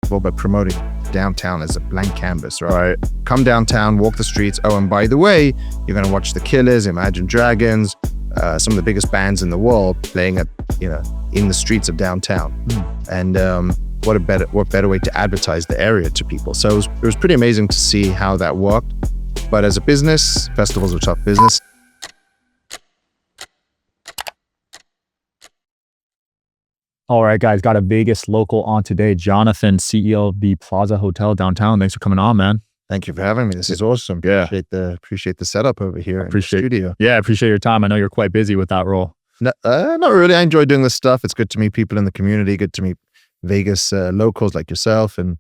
festival, but promoting downtown as a blank canvas, right? Come downtown, walk the streets. Oh, and by the way, you're going to watch the Killers, Imagine Dragons, some of the biggest bands in the world playing at, in the streets of downtown. And what better way to advertise the area to people? So it was pretty amazing to see how that worked. But as a business, festivals are tough business. All right, guys, got a Vegas local on today. Jonathan, CEO of the Plaza Hotel downtown. Thanks for coming on, man. Thank you for having me. This is awesome. Yeah. Appreciate the setup over here in the studio. Yeah, I appreciate your time. I know you're quite busy with that role. No, not really. I enjoy doing this stuff. It's good to meet people in the community, good to meet Vegas locals like yourself. And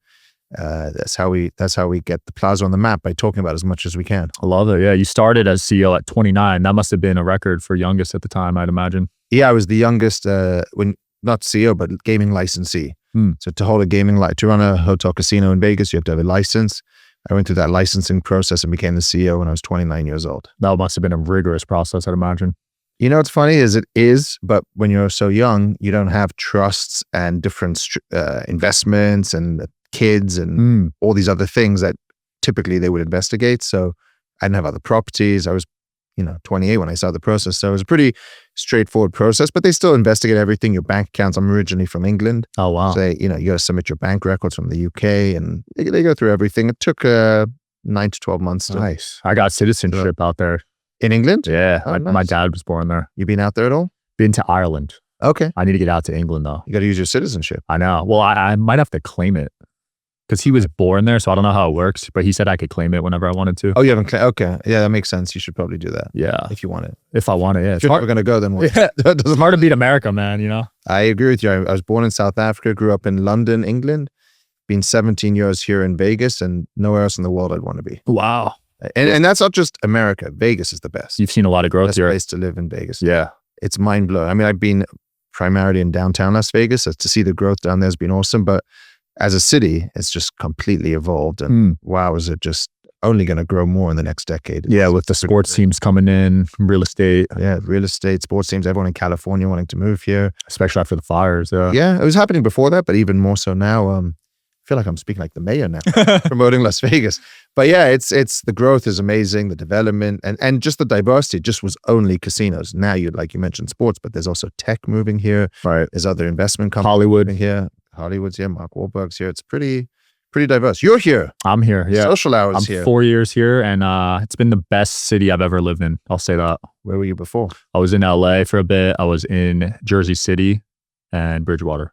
that's how we get the Plaza on the map, by talking about as much as we can. I love it. Yeah, you started as CEO at 29. That must have been a record for youngest at the time, I'd imagine. Yeah, I was the youngest not CEO, but gaming licensee. So to hold a to run a hotel casino in Vegas, you have to have a license. I went through that licensing process and became the CEO when I was 29 years old. That must have been a rigorous process, I'd imagine. You know what's funny is it is, but when you're so young, you don't have trusts and different investments and kids and all these other things that typically they would investigate. So I didn't have other properties. I was 28 when I started the process. So it was a pretty straightforward process, but they still investigate everything, your bank accounts. I'm originally from England. Oh, wow. So, you got to submit your bank records from the UK, and they go through everything. It took 9 to 12 months. Nice. I got citizenship out there. In England? Yeah. Oh, nice. My dad was born there. You been out there at all? Been to Ireland. Okay. I need to get out to England, though. You got to use your citizenship. I know. Well, I might have to claim it, because he was born there, so I don't know how it works, but he said I could claim it whenever I wanted to. Oh, you haven't claimed? Okay. Yeah, that makes sense. You should probably do that. Yeah. If you want it. If I want it, yeah. If you're never going to go, then what? Yeah. It's hard to beat America, man, I agree with you. I was born in South Africa, grew up in London, England, been 17 years here in Vegas, and nowhere else in the world I'd want to be. Wow. And that's not just America. Vegas is the best. You've seen a lot of growth here. Best place to live in Vegas. Yeah. It's mind-blowing. I mean, I've been primarily in downtown Las Vegas. So to see the growth down there has been awesome. But as a city, it's just completely evolved. And wow, is it just only going to grow more in the next decade? Yeah, with the sports teams coming in, real estate. Yeah, real estate, sports teams, everyone in California wanting to move here. Especially after the fires. Yeah, it was happening before that, but even more so now. I feel like I'm speaking like the mayor now, promoting Las Vegas. But yeah, it's the growth is amazing, the development, and just the diversity. Just was only casinos. Now like you mentioned sports, but there's also tech moving here. Right. There's other investment companies Hollywood moving here. Hollywood's here, Mark Wahlberg's here. It's pretty diverse. You're here. I'm here, yeah. Social hours I'm here. 4 years here, and it's been the best city I've ever lived in. I'll say that. Where were you before? I was in LA for a bit. I was in Jersey City and Bridgewater,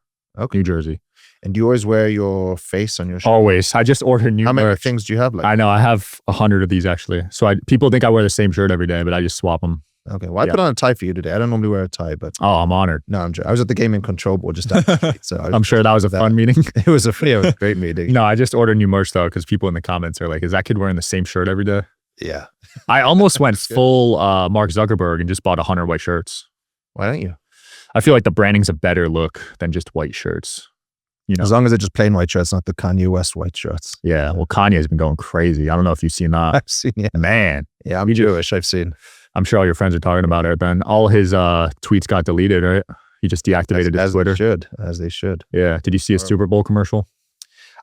New Jersey. And do you always wear your face on your shirt? Always. I just order new How many merch. things do you have? I know. I have 100 of these, actually. So people think I wear the same shirt every day, but I just swap them. Okay. Well, I put on a tie for you today. I don't normally wear a tie, but... Oh, I'm honored. No, I'm joking. I was at the gaming control board just after the so I'm sure that was a fun meeting. It was a great meeting. No, I just ordered new merch, though, because people in the comments are like, is that kid wearing the same shirt every day? Yeah. I almost went full Mark Zuckerberg and just bought 100 white shirts. Why don't you? I feel like the branding's a better look than just white shirts. As long as they're just plain white shirts, not the Kanye West white shirts. Yeah. Well, Kanye's been going crazy. I don't know if you've seen that. I've seen, yeah. Man. Yeah, I'm Jewish. I've seen. I'm sure all your friends are talking about it. Then all his tweets got deleted, right? He just deactivated his Twitter. As they should. Yeah. Did you see a Super Bowl commercial?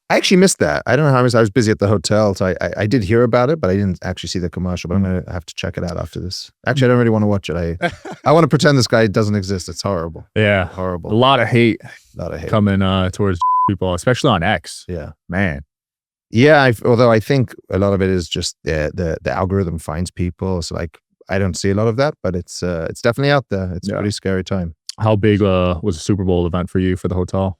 I actually missed that. I don't know how I was busy at the hotel, so I did hear about it, but I didn't actually see the commercial. But I'm going to have to check it out after this. Actually, I don't really want to watch it. I want to pretend this guy doesn't exist. It's horrible. Yeah. Horrible. A lot of hate coming towards people, especially on X. Yeah. Man. Yeah, although I think a lot of it is just the algorithm finds people. So like, I don't see a lot of that, but it's definitely out there. It's a pretty scary time. How big was a Super Bowl event for you for the hotel?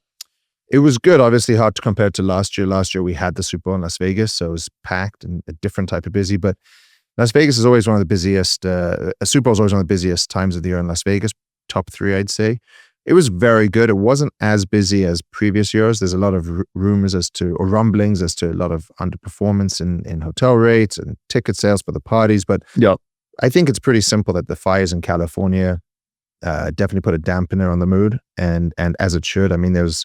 It was good. Obviously hard to compare to last year. Last year we had the Super Bowl in Las Vegas, so it was packed and a different type of busy. But Las Vegas is always one of the busiest. A Super Bowl is always one of the busiest times of the year in Las Vegas. Top 3, I'd say. It was very good. It wasn't as busy as previous years. There's a lot of rumors or rumblings as to a lot of underperformance in hotel rates and ticket sales for the parties. But I think it's pretty simple that the fires in California definitely put a dampener on the mood, and as it should. I mean, there's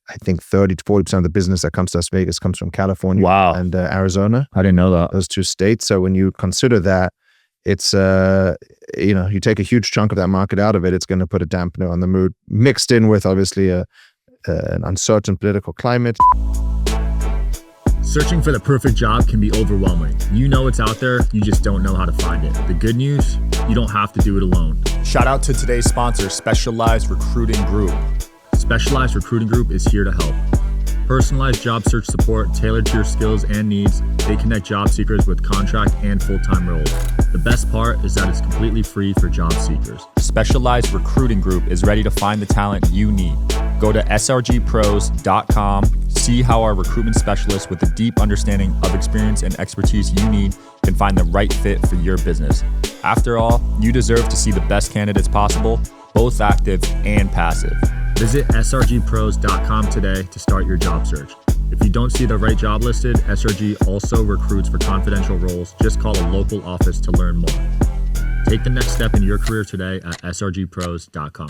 I think 30 to 40% of the business that comes to Las Vegas comes from California and Arizona. I didn't know that. Those two states. So when you consider that, it's, you take a huge chunk of that market out of it, it's going to put a dampener on the mood, mixed in with obviously a an uncertain political climate. Searching for the perfect job can be overwhelming. You know it's out there, you just don't know how to find it. The good news, you don't have to do it alone. Shout out to today's sponsor, Specialized Recruiting Group. Specialized Recruiting Group is here to help. Personalized job search support tailored to your skills and needs. They connect job seekers with contract and full-time roles. The best part is that it's completely free for job seekers. Specialized Recruiting Group is ready to find the talent you need. Go to srgpros.com, see how our recruitment specialists with a deep understanding of experience and expertise you need can find the right fit for your business. After all, you deserve to see the best candidates possible, both active and passive. Visit srgpros.com today to start your job search. If you don't see the right job listed, SRG also recruits for confidential roles. Just call a local office to learn more. Take the next step in your career today at srgpros.com.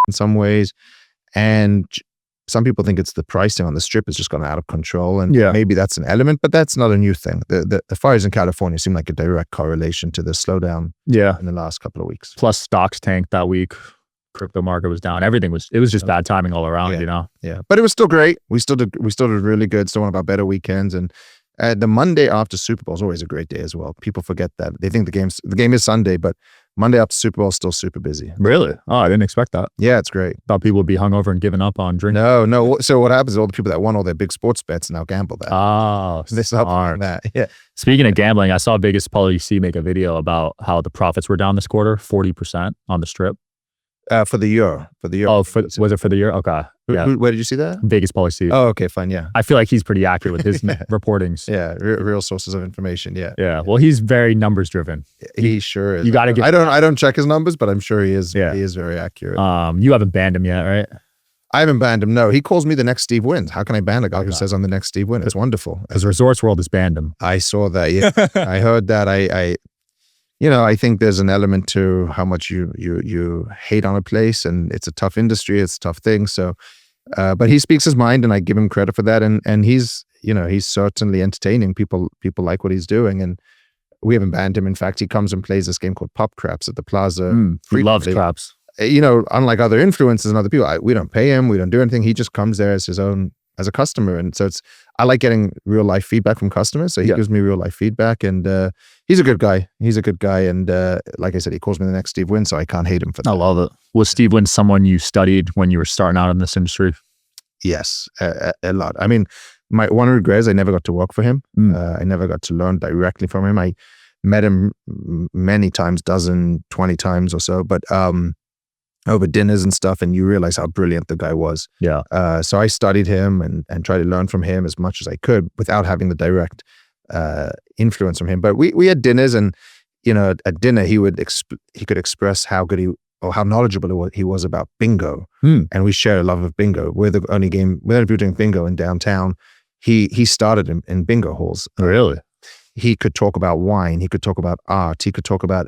In some ways, and some people think it's the pricing on the strip has just gone out of control, and maybe that's an element, but that's not a new thing. The fires in California seem like a direct correlation to the slowdown in the last couple of weeks. Plus stocks tanked that week. Crypto market was down. It was just bad timing all around, you know? Yeah, but it was still great. We still did really good. Still one of our better weekends. And the Monday after Super Bowl is always a great day as well. People forget that. They think the game is Sunday, but Monday after Super Bowl is still super busy. Really? Oh, I didn't expect that. Yeah, it's great. Thought people would be hungover and giving up on drinking. No. So what happens is all the people that won all their big sports bets now gamble that. Oh, they stop doing that. Yeah. Speaking of gambling, I saw Vegas Policy make a video about how the profits were down this quarter, 40% on the strip. For the year. Oh, was it for the year? Okay. Yeah. Where did you see that? Vegas Policy. Oh, okay, fine. Yeah. I feel like he's pretty accurate with his reportings. Yeah. Real sources of information. Yeah. Yeah. Well, he's very numbers driven. He sure is. You got to get. I don't check his numbers, but I'm sure he is. Yeah. He is very accurate. You haven't banned him yet, right? I haven't banned him. No, he calls me the next Steve Wynn. How can I ban a guy who says I'm the next Steve Wynn? It's wonderful. Because Resorts World has banned him. I saw that. Yeah. I heard that. I think there's an element to how much you hate on a place, and it's a tough industry. It's a tough thing. So, but he speaks his mind, and I give him credit for that. And he's certainly entertaining. People like what he's doing, and we haven't banned him. In fact, he comes and plays this game called Pop Craps at the Plaza. He loves craps. Unlike other influencers and other people, we don't pay him. We don't do anything. He just comes there as a customer. And so I like getting real life feedback from customers. So he gives me real life feedback, and he's a good guy. And like I said, he calls me the next Steve Wynn, so I can't hate him for that. I love it. Was Steve Wynn someone you studied when you were starting out in this industry? Yes, a lot. I mean, my one regret is I never got to work for him. I never got to learn directly from him. I met him many times, 20 times or so, but over dinners and stuff, and you realize how brilliant the guy was. Yeah. So I studied him and tried to learn from him as much as I could without having the direct influence from him. But we had dinners, and at dinner he could express how good how knowledgeable he was about bingo, and we share a love of bingo. We're the only people doing bingo in downtown. He started in bingo halls. Really? He could talk about wine. He could talk about art. He could talk about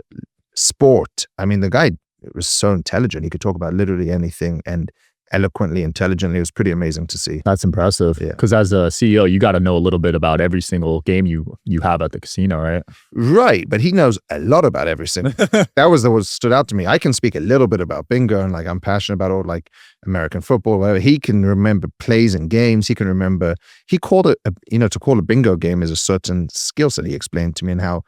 sport. I mean, the guy was so intelligent. He could talk about literally anything, and eloquently, intelligently. It was pretty amazing to see. That's impressive. Yeah. Because as a CEO, you got to know a little bit about every single game you have at the casino, right? Right. But he knows a lot about every single. That was what stood out to me. I can speak a little bit about bingo, and I'm passionate about all American football, whatever. He can remember plays and games. He can remember. He called it, to call a bingo game is a certain skill set. He explained to me, and how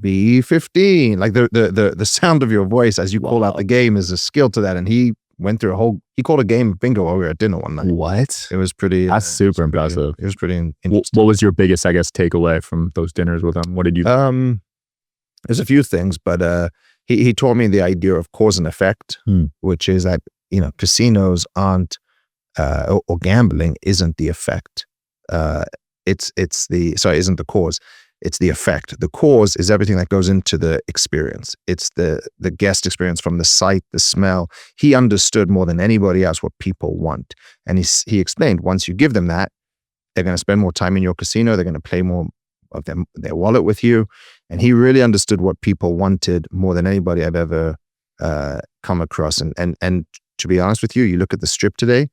B15, like the sound of your voice as you call out the game is a skill to that. And he went through he called a game of bingo while we were at dinner one night. What? It was pretty. That's super impressive. It was pretty interesting. What was your biggest, takeaway from those dinners with him? What did you? There's a few things, but he taught me the idea of cause and effect, which is that casinos aren't or gambling isn't the effect. Isn't the cause. It's the effect. The cause is everything that goes into the experience. It's the guest experience, from the sight, the smell. He understood more than anybody else what people want. And he explained, once you give them that, they're going to spend more time in your casino. They're going to play more of their wallet with you. And he really understood what people wanted more than anybody I've ever come across. And to be honest with you, you look at the strip today,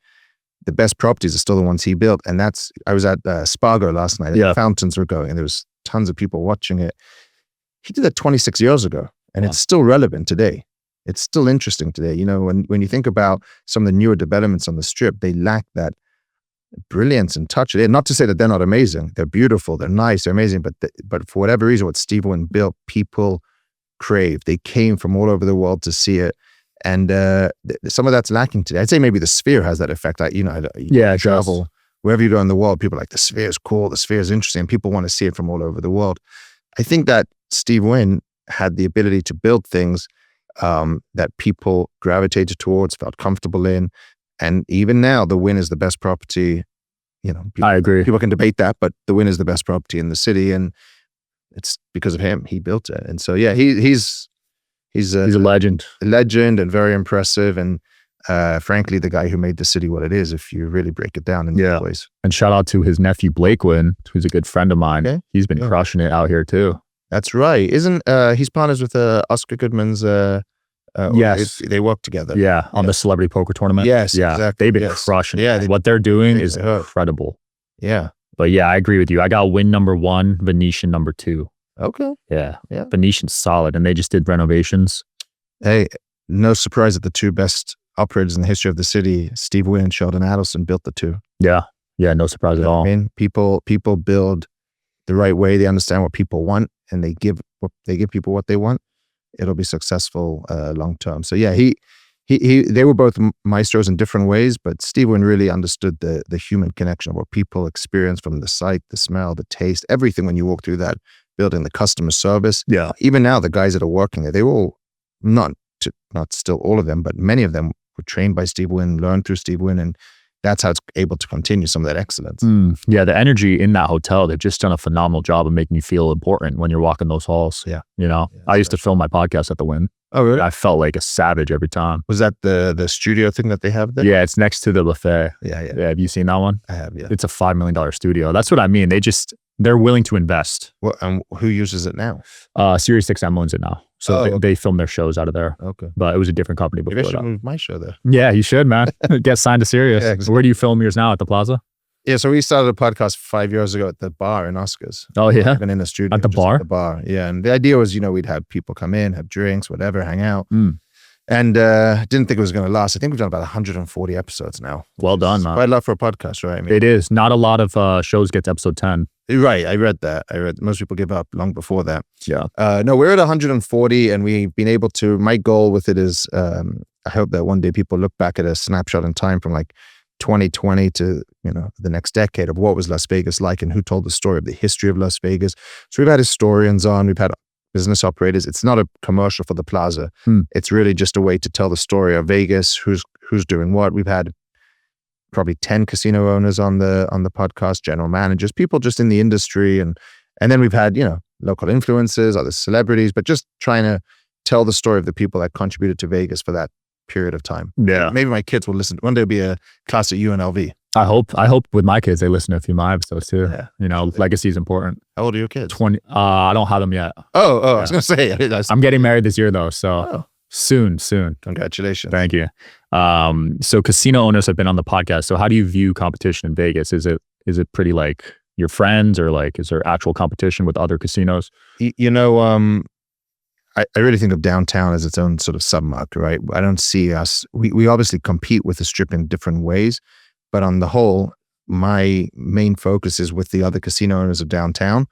the best properties are still the ones he built. And I was at Spargo last night. The fountains were going, and there was tons of people watching it. He did that 26 years ago, and it's still relevant today. it's still interesting today. You know, when you think about some of the newer developments on the Strip, they lack that brilliance and touch. Not to say that they're not amazing. They're beautiful, they're nice, they're amazing, but for whatever reason, what Steve Wynn built, people crave. They came from all over the world to see it. And some of that's lacking today. I'd say maybe the Sphere has that effect. Travel wherever you go in the world, people are like, the Sphere is cool, the Sphere is interesting, and people want to see it from all over the world. I think that Steve Wynn had the ability to build things that people gravitated towards, felt comfortable in. And even now, the Wynn is the best property. You know, I agree. People can debate that, but the Wynn is the best property in the city, and it's because of him. He built it, and so yeah, he's a legend, and very impressive, and frankly, the guy who made the city what it is. If you really break it down in these ways. And shout out to his nephew Blake Wynn, who's a good friend of mine. Okay. He's been crushing it out here too. That's right. Isn't he's partners with Oscar Goodman's? Yes, they work together. Yeah, on the celebrity poker tournament. Yes, yeah, exactly. They've been crushing. Yeah, what they're doing is incredible. Yeah, but yeah, I agree with you. I got Wynn number 1, Venetian number 2. Okay. Yeah. Venetian's solid, and they just did renovations. Hey, no surprise that the 2 best operators in the history of the city, Steve Wynn and Sheldon Adelson, built the 2. Yeah, no surprise at all. I mean, people build the right way. They understand what people want, and they give people what they want. It'll be successful long term. So yeah, they were both maestros in different ways, but Steve Wynn really understood the human connection of what people experience from the sight, the smell, the taste, everything when you walk through that building, the customer service. Yeah. Even now, the guys that are working there, they were all not still all of them, but many of them were trained by Steve Wynn, learned through Steve Wynn, and that's how it's able to continue some of that excellence. Yeah, the energy in that hotel, they've just done a phenomenal job of making you feel important when you're walking those halls. Yeah. You know, I used to film my podcast at the Wynn. Oh, really? I felt like a savage every time. Was that the studio thing that they have there? Yeah, it's next to the buffet. Yeah. Have you seen that one? I have, yeah. It's a $5 million studio. That's what I mean. They're willing to invest. Well, and who uses it now? Sirius XM owns it now. So they film their shows out of there. Okay. But it was a different company before Maybe I should move my show there. Yeah, you should, man. Get signed to Sirius. Yeah, exactly. Where do you film yours now? At the Plaza? Yeah, so we started a podcast 5 years ago at the bar in Oscars. Oh, yeah? Even in the studio. At the bar? At the bar, yeah. And the idea was, we'd have people come in, have drinks, whatever, hang out. And didn't think it was going to last. I think we've done about 140 episodes now. Well done, man. Quite a lot for a podcast, right? I mean, it is. Not a lot of shows get to episode 10. Right, I read that. Most people give up long before that. Yeah. No, we're at 140, and we've been able to. My goal with it is, I hope that one day people look back at a snapshot in time from like 2020 to the next decade of what was Las Vegas like and who told the story of the history of Las Vegas. So we've had historians on, we've had business operators. It's not a commercial for the Plaza. It's really just a way to tell the story of Vegas, who's doing what. We've had probably 10 casino owners on the podcast, general managers, people just in the industry, and then we've had local influencers, other celebrities, but just trying to tell the story of the people that contributed to Vegas for that period of time. Yeah, maybe my kids will listen. One day will be a class at UNLV. I hope with my kids they listen to a few of my episodes too. Yeah. Legacy is important. How old are your kids? 20. I don't have them yet. Oh, I was gonna say I'm getting married this year though, so soon. Congratulations. Thank you. So casino owners have been on the podcast. So how do you view competition in Vegas? Is it pretty like your friends, or like is there actual competition with other casinos? I really think of downtown as its own sort of submarket, right? I don't see us. We obviously compete with the Strip in different ways, but on the whole, my main focus is with the other casino owners of downtown.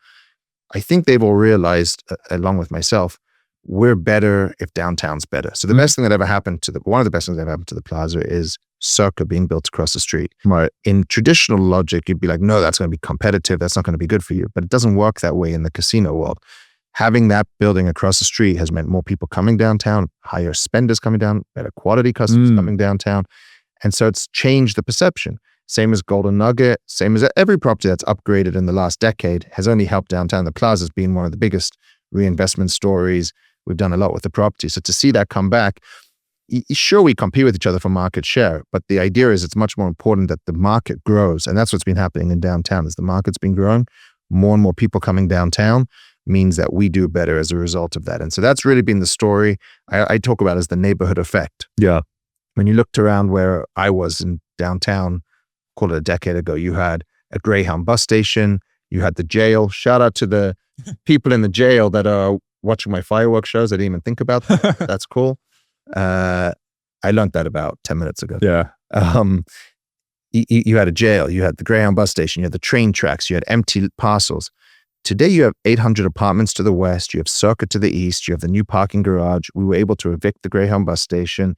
I think they've all realized, along with myself, we're better if downtown's better. So the best thing that ever happened one of the best things that ever happened to the Plaza is Circa being built across the street. Right. In traditional logic, you'd be like, no, that's going to be competitive. That's not going to be good for you. But it doesn't work that way in the casino world. Having that building across the street has meant more people coming downtown, higher spenders coming down, better quality customers coming downtown. And so it's changed the perception. Same as Golden Nugget, same as every property that's upgraded in the last decade has only helped downtown. The Plaza's been one of the biggest reinvestment stories. We've done a lot with the property. So to see that come back, sure, we compete with each other for market share, but the idea is it's much more important that the market grows. And that's what's been happening in downtown. As the market's been growing, more and more people coming downtown means that we do better as a result of that. And so that's really been the story I talk about as the neighborhood effect. Yeah. When you looked around where I was in downtown, call it a decade ago, you had a Greyhound bus station, you had the jail. Shout out to the people in the jail that are watching my fireworks shows. I didn't even think about that. That's cool. I learned that about 10 minutes ago. Yeah. You had a jail, you had the Greyhound bus station, you had the train tracks, you had empty parcels. Today you have 800 apartments to the west, you have Circuit to the east, you have the new parking garage. We were able to evict the Greyhound bus station.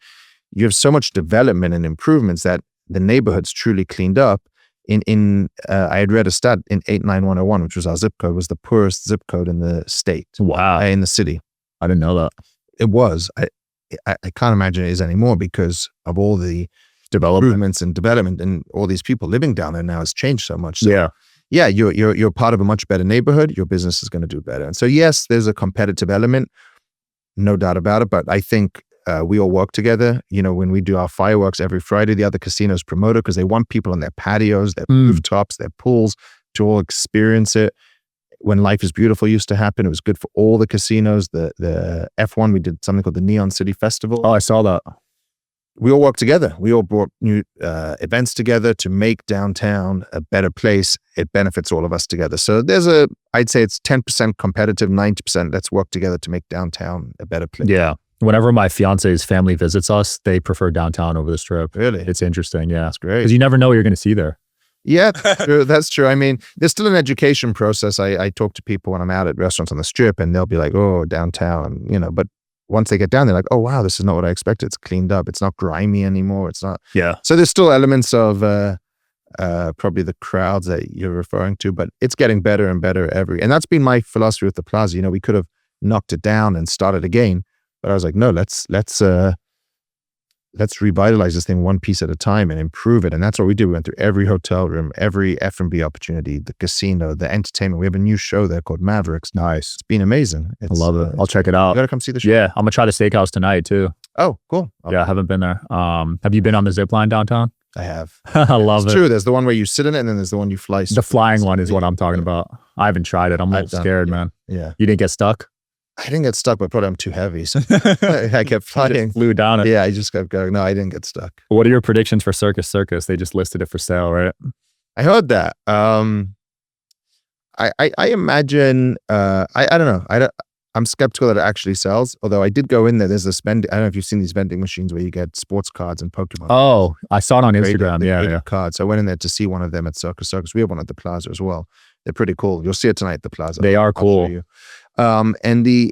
You have so much development and improvements that the neighborhood's truly cleaned up. I had read a stat in 89101, which was our zip code, was the poorest zip code in the state. Wow. In the city. I didn't know that. It was. I can't imagine it is anymore because of all the improvements and development, and all these people living down there now has changed so much. So, yeah, you're part of a much better neighborhood. Your business is going to do better. And so, yes, there's a competitive element, no doubt about it. But I think we all work together. You know, when we do our fireworks every Friday, the other casinos promote it because they want people on their patios, their rooftops, their pools to all experience it. When Life is Beautiful used to happen, it was good for all the casinos. The F1, we did something called the Neon City Festival. Oh, I saw that. We all worked together. We all brought new events together to make downtown a better place. It benefits all of us together. So I'd say it's 10% competitive, 90% let's work together to make downtown a better place. Yeah. Whenever my fiance's family visits us, they prefer downtown over the Strip. Really? It's interesting. Yeah. That's great. Because you never know what you're going to see there. Yeah, that's true. I mean, there's still an education process. I talk to people when I'm out at restaurants on the Strip and they'll be like, oh, downtown, you know, but once they get down, they're like, oh, wow, this is not what I expected. It's cleaned up. It's not grimy anymore. It's not. Yeah. So there's still elements of probably the crowds that you're referring to, but it's getting better and better and that's been my philosophy with the Plaza. You know, we could have knocked it down and started again, but I was like, no, let's revitalize this thing one piece at a time and improve it. And that's what we do. We went through every hotel room, every F&B opportunity, the casino, the entertainment. We have a new show there called Mavericks. Nice. It's been amazing. I love it. I'll check it out. You gotta come see the show. Yeah, I'm gonna try the steakhouse tonight too. Oh, cool. Yeah, I haven't been there. Have you been on the Zipline downtown? I have. I love it. It's true. There's the one where you sit in it and then there's the one you fly. The flying one is what I'm talking about. I haven't tried it. I'm a little scared, man. Yeah. You didn't get stuck? I didn't get stuck, but probably I'm too heavy. So I kept flying. Flew down it. Yeah, I just kept going. No, I didn't get stuck. What are your predictions for Circus Circus? They just listed it for sale, right? I heard that. I imagine, I don't know. I'm skeptical that it actually sells, although I did go in there. There's I don't know if you've seen these vending machines where you get sports cards and Pokemon. Oh, I saw it on Instagram. Yeah. Cards. So I went in there to see one of them at Circus Circus. We have one at the Plaza as well. They're pretty cool. You'll see it tonight at the Plaza. They are cool. And the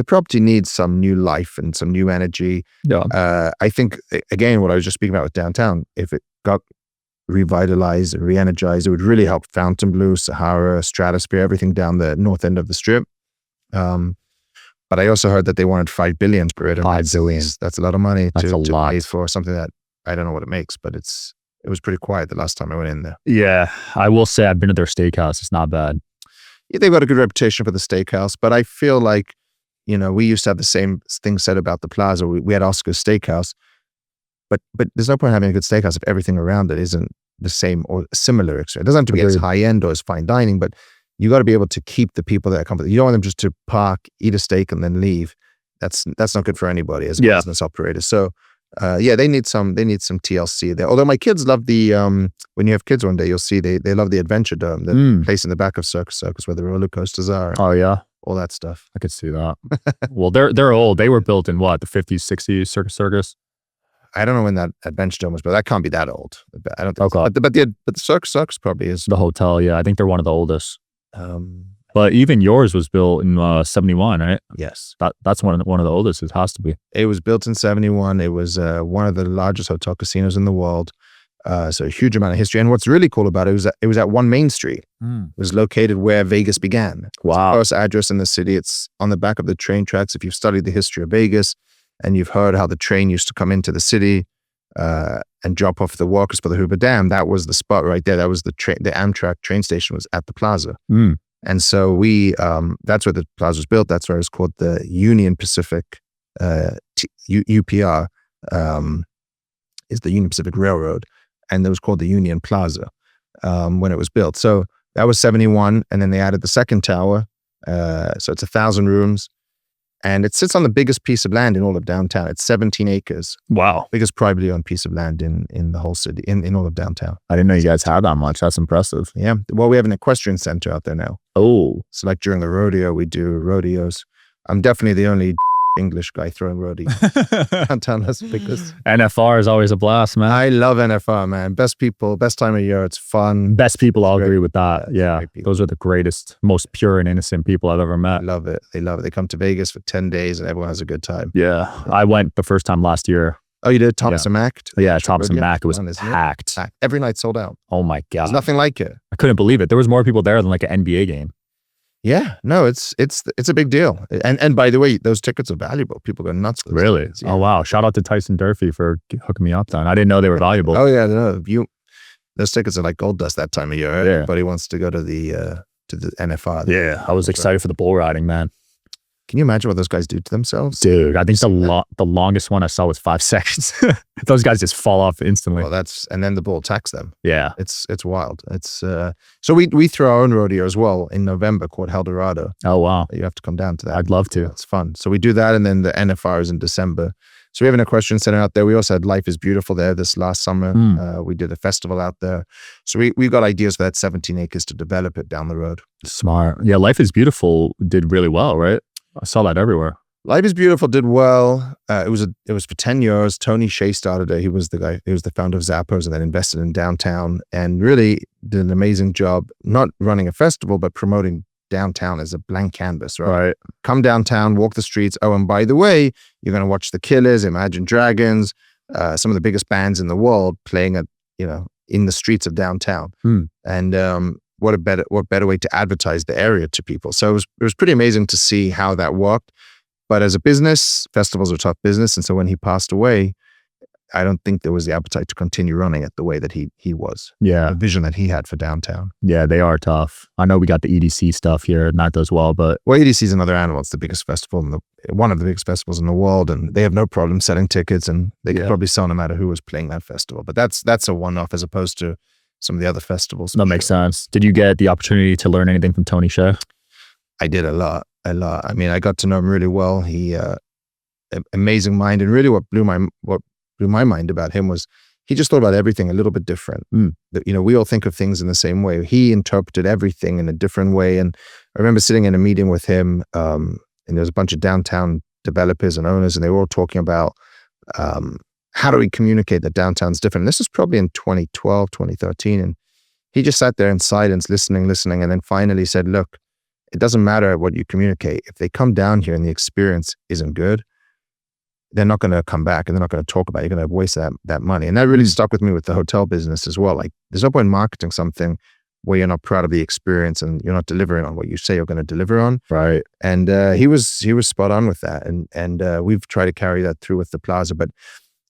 property needs some new life and some new energy. Yeah. I think again, what I was just speaking about with downtown, if it got revitalized, re-energized, it would really help Fontainebleau, Sahara, Stratosphere, everything down the north end of the Strip. But I also heard that they wanted $5 billion for it. $5 billion. That's a lot of money to lot. pay for something that I don't know what it makes, but it was pretty quiet the last time I went in there. Yeah, I will say I've been to their steakhouse. It's not bad. Yeah, they've got a good reputation for the steakhouse, but I feel like, you know, we used to have the same thing said about the Plaza. We had Oscar's Steakhouse, but there's no point in having a good steakhouse if everything around it isn't the same or similar. It doesn't have to be as high end or as fine dining, but you got to be able to keep the people that come. You don't want them just to park, eat a steak, and then leave. That's not good for anybody as a business operator. So, they need some TLC there. Although my kids love the when you have kids one day, you'll see they love the Adventure Dome, the place in the back of Circus where the roller coasters are. Oh yeah, all that stuff. I could see that. Well, they're old. They were built in what, the 50s, 60s, Circus? I don't know when that Adventure Dome was, but that can't be that old. I don't think. Okay. So. But the Circus probably is. The hotel, yeah, I think they're one of the oldest. But even yours was built in 71, right? Yes. That's one of the oldest. It has to be. It was built in 71. It was one of the largest hotel casinos in the world. So a huge amount of history. And what's really cool about it was that it was at 1 Main Street. It was located where Vegas began. Wow. It's the first address in the city. It's on the back of the train tracks. If you've studied the history of Vegas and you've heard how the train used to come into the city and drop off the workers for the Hoover Dam, that was the spot right there. That was the Amtrak train station was at the Plaza. And so that's where the Plaza was built. That's where it's called the Union Pacific, UPR, is the Union Pacific Railroad. And it was called the Union Plaza when it was built. So that was 71. And then they added the second tower. So it's 1,000 rooms. And it sits on the biggest piece of land in all of downtown. It's 17 acres. Wow. Biggest privately owned piece of land in the whole city, in all of downtown. I didn't know you guys had that much. That's impressive. Yeah. Well, we have an equestrian center out there now. Oh. So like during the rodeo, we do rodeos. I'm definitely the only English guy throwing roadie downtown Las Vegas. NFR is always a blast, man. I love NFR, man. Best people, best time of year. It's fun. Best people, I'll Great. agree with that. Yeah, those are the greatest, most pure and innocent people I've ever met. I love it. They love it. They come to Vegas for 10 days and everyone has a good time. Yeah, I went the first time last year. Oh, you did? Thomas and Mack? Yeah, Thomas and Mack. It was packed. Every night sold out. Oh my God. There's nothing like it. I couldn't believe it. There was more people there than like an NBA game. Yeah, no, it's a big deal. And by the way, those tickets are valuable. People go nuts. Really? Tickets, yeah. Oh wow! Shout out to Tyson Durfee for hooking me up. Then I didn't know they were valuable. Oh yeah, no, those tickets are like gold dust that time of year. Right? Yeah. Everybody wants to go to the NFR. Yeah, I was excited for the bull riding, man. Can you imagine what those guys do to themselves? Dude, I think the longest one I saw was 5 seconds. Those guys just fall off instantly. Well, and then the bull attacks them. Yeah. It's wild. It's so we throw our own rodeo as well in November called Eldorado. Oh wow. You have to come down to that. I'd love to. It's fun. So we do that, and then the NFR is in December. So we have an equestrian center out there. We also had Life is Beautiful there this last summer. We did a festival out there. So we got ideas for that 17 acres to develop it down the road. Smart. Yeah, Life is Beautiful did really well, right? I saw that everywhere. Life is Beautiful did well. It was for 10 years. Tony Hsieh started it. He was the founder of Zappos and then invested in downtown and really did an amazing job, not running a festival, but promoting downtown as a blank canvas, right? Come downtown, walk the streets. Oh, and by the way, you're going to watch the Killers, Imagine Dragons, some of the biggest bands in the world playing in the streets of downtown. And what better way to advertise the area to people? So it was pretty amazing to see how that worked. But as a business, festivals are tough business. And so when he passed away, I don't think there was the appetite to continue running it the way that he was. Yeah. The vision that he had for downtown. Yeah, they are tough. I know we got the EDC stuff here, and that does well, but... Well, EDC is another animal. It's the biggest festival, one of the biggest festivals in the world, and they have no problem selling tickets, and they could probably sell no matter who was playing that festival. But that's a one-off as opposed to some of the other festivals. That makes sense. Did you get the opportunity to learn anything from Tony Hsieh? I did a lot. I mean, I got to know him really well. He, amazing mind, and really what blew my mind about him was he just thought about everything a little bit different. We all think of things in the same way. He interpreted everything in a different way. And I remember sitting in a meeting with him, and there's a bunch of downtown developers and owners, and they were all talking about how do we communicate that downtown's different. And this was probably in 2012, 2013. And he just sat there in silence, listening, and then finally said, look, it doesn't matter what you communicate. If they come down here and the experience isn't good, they're not going to come back and they're not going to talk about it. You're going to waste that money. And that really stuck with me with the hotel business as well. Like, there's no point marketing something where you're not proud of the experience and you're not delivering on what you say you're going to deliver on. Right. And he was spot on with that. And we've tried to carry that through with the Plaza. But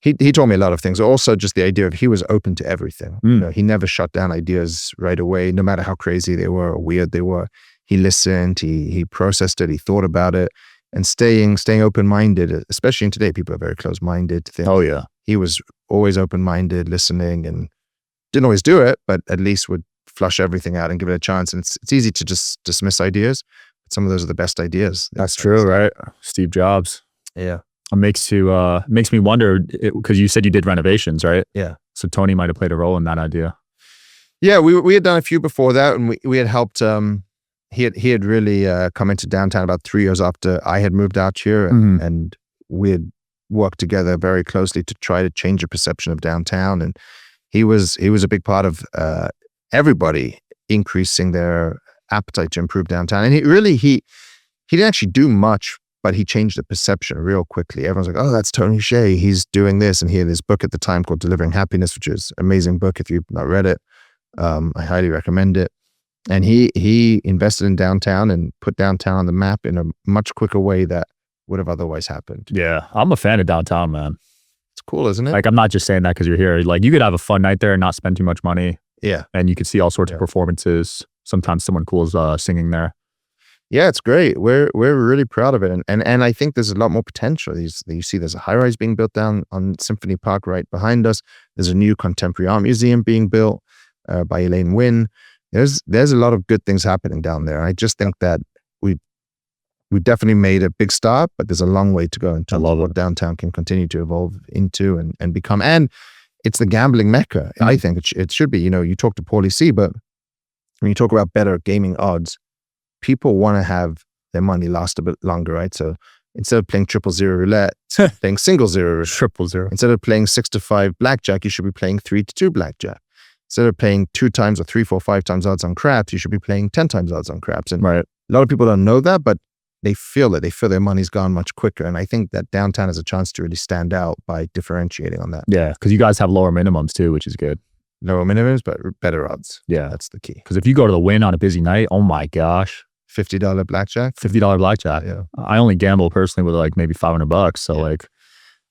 he told me a lot of things. Also, just the idea of he was open to everything. He never shut down ideas right away, no matter how crazy they were or weird they were. He listened, he processed it, he thought about it, and staying open-minded, especially in today, people are very close-minded to things. Oh, yeah. He was always open-minded, listening, and didn't always do it, but at least would flush everything out and give it a chance. And it's easy to just dismiss ideas, but some of those are the best ideas. That's true, right? Steve Jobs. Yeah. It makes me wonder, because you said you did renovations, right? Yeah. So Tony might have played a role in that idea. Yeah, we had done a few before that, and we had helped... He had really come into downtown about 3 years after I had moved out here, and we had worked together very closely to try to change the perception of downtown. And he was a big part of everybody increasing their appetite to improve downtown. And he didn't actually do much, but he changed the perception real quickly. Everyone's like, "Oh, that's Tony Hsieh. He's doing this." And he had this book at the time called Delivering Happiness, which is an amazing book. If you've not read it, I highly recommend it. And he invested in downtown and put downtown on the map in a much quicker way that would have otherwise happened. Yeah, I'm a fan of downtown, man. It's cool, isn't it? Like, I'm not just saying that because you're here. Like, you could have a fun night there and not spend too much money. Yeah. And you could see all sorts of performances. Sometimes someone cool is singing there. Yeah, it's great. We're really proud of it. And I think there's a lot more potential. You see there's a high-rise being built down on Symphony Park right behind us. There's a new contemporary art museum being built by Wynn. There's a lot of good things happening down there. I just think that we definitely made a big start, but there's a long way to go in terms of what downtown can continue to evolve into and become. And it's the gambling mecca. I think it should be. You talk to Paulie C, but when you talk about better gaming odds, people want to have their money last a bit longer, right? So Instead of playing 000 roulette, playing 000. 000. Instead of playing 6 to 5 blackjack, you should be playing 3 to 2 blackjack. Instead of playing 2 times or 3, 4, 5 times odds on craps, you should be playing 10 times odds on craps. And Right. a lot of people don't know that, but they feel it. They feel their money's gone much quicker. And I think that downtown has a chance to really stand out by differentiating on that. Yeah, because you guys have lower minimums too, which is good. Lower minimums, but better odds. Yeah. That's the key. Because if you go to the Wynn on a busy night, oh my gosh, $50 blackjack. $50 blackjack. Yeah. I only gamble personally with like maybe $500. So like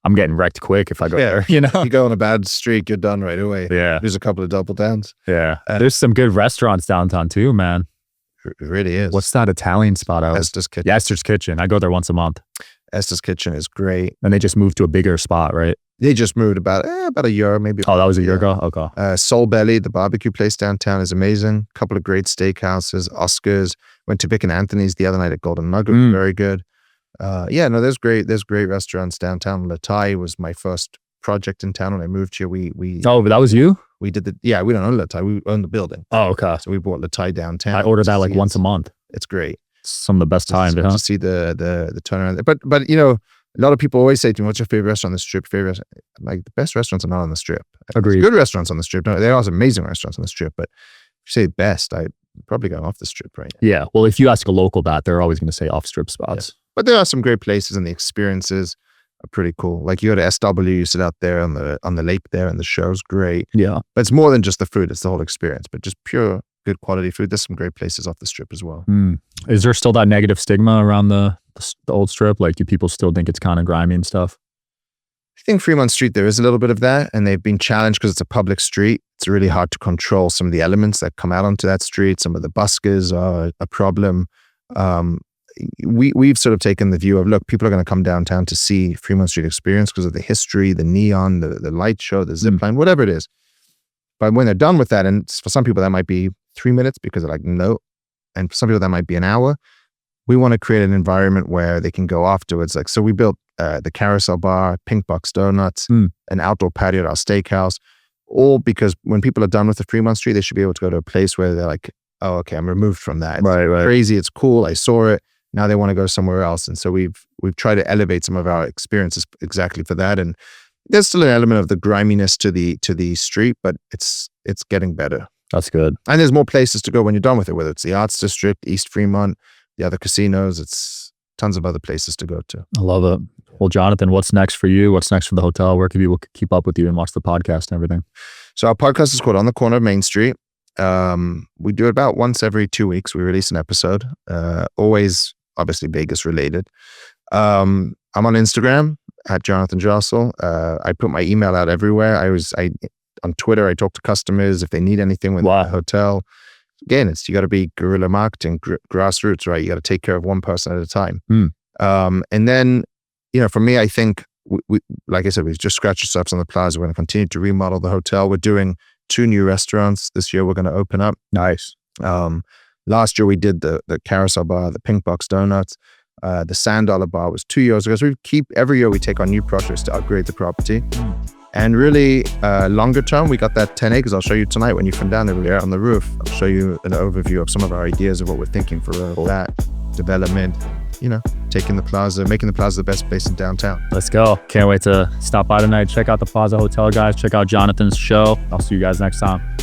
I'm getting wrecked quick if I go there, you know? You go on a bad streak, you're done right away. Yeah. There's a couple of double downs. Yeah. There's some good restaurants downtown too, man. It really is. What's that Italian spot out? Esther's Kitchen? Yeah, Esther's Kitchen. I go there once a month. Esther's Kitchen is great. And they just moved to a bigger spot, right? They just moved about a year, maybe. Oh, that was a year ago? Okay. Soul Belly, the barbecue place downtown, is amazing. A couple of great steakhouses. Oscars. Went to Vic and Anthony's the other night at Golden Nugget. Very good. There's great restaurants downtown. Latai was my first project in town when I moved here. We Oh, but that was you? we did we don't own Latai. We own the building. Oh, okay. So we bought Latai downtown. I order that like See once a month. It's great. Some of the best times, to huh? see the turnaround. But you know, a lot of people always say to me, "What's your favorite restaurant on the strip?" Like the best restaurants are not on the strip. Agreed. There's good restaurants on the strip. No, there are amazing restaurants on the strip. But if you say best, I probably go off the strip right now. Yeah. Well, if you ask a local that, they're always going to say off strip spots. But there are some great places, and the experiences are pretty cool. Like you go to SW, you sit out there on the lake there, and the show's great. Yeah. But it's more than just the food; it's the whole experience. But just pure good quality food. There's some great places off the strip as well. Is there still that negative stigma around the old strip? Like, do people still think it's kind of grimy and stuff? I think Fremont Street, there is a little bit of that, and they've been challenged because it's a public street. It's really hard to control some of the elements that come out onto that street. Some of the buskers are a problem. We've sort of taken the view of, look, people are going to come downtown to see Fremont Street experience because of the history, the neon, the light show, the zipline, whatever it is. But when they're done with that, and for some people that might be 3 minutes because they're like, no. And for some people that might be an hour. We want to create an environment where they can go afterwards. Like, so we built the Carousel Bar, Pink Box Donuts, an outdoor patio at our steakhouse, all because when people are done with the Fremont Street, they should be able to go to a place where they're like, oh, okay, I'm removed from that. It's Right. crazy. It's cool. I saw it. Now they want to go somewhere else. And so we've tried to elevate some of our experiences exactly for that. And there's still an element of the griminess to the street, but it's getting better. That's good. And there's more places to go when you're done with it, whether it's the Arts District, East Fremont, the other casinos. It's tons of other places to go to. I love it. Well, Jonathan, what's next for you? What's next for the hotel? Where can people keep up with you and watch the podcast and everything? So our podcast is called On the Corner of Main Street. We do it about once every 2 weeks. We release an episode, always obviously Vegas related. I'm on Instagram at Jonathan Jossel. I put my email out everywhere. On Twitter, I talk to customers if they need anything with the hotel. Again, you got to be guerrilla marketing, grassroots, right? You got to take care of one person at a time. And then, for me, I think, we like I said, we've just scratched the surface on the Plaza. We're going to continue to remodel the hotel. We're doing 2 new restaurants this year. We're going to open up. Nice. Last year we did the Carousel Bar, the Pink Box Donuts, the Sand Dollar Bar was 2 years ago. So every year we take on new projects to upgrade the property. And really, longer term, we got that 10 acres. I'll show you tonight when you come down there, really out on the roof. I'll show you an overview of some of our ideas of what we're thinking for that development, making the Plaza the best place in downtown. Let's go. Can't wait to stop by tonight. Check out the Plaza Hotel, guys. Check out Jonathan's show. I'll see you guys next time.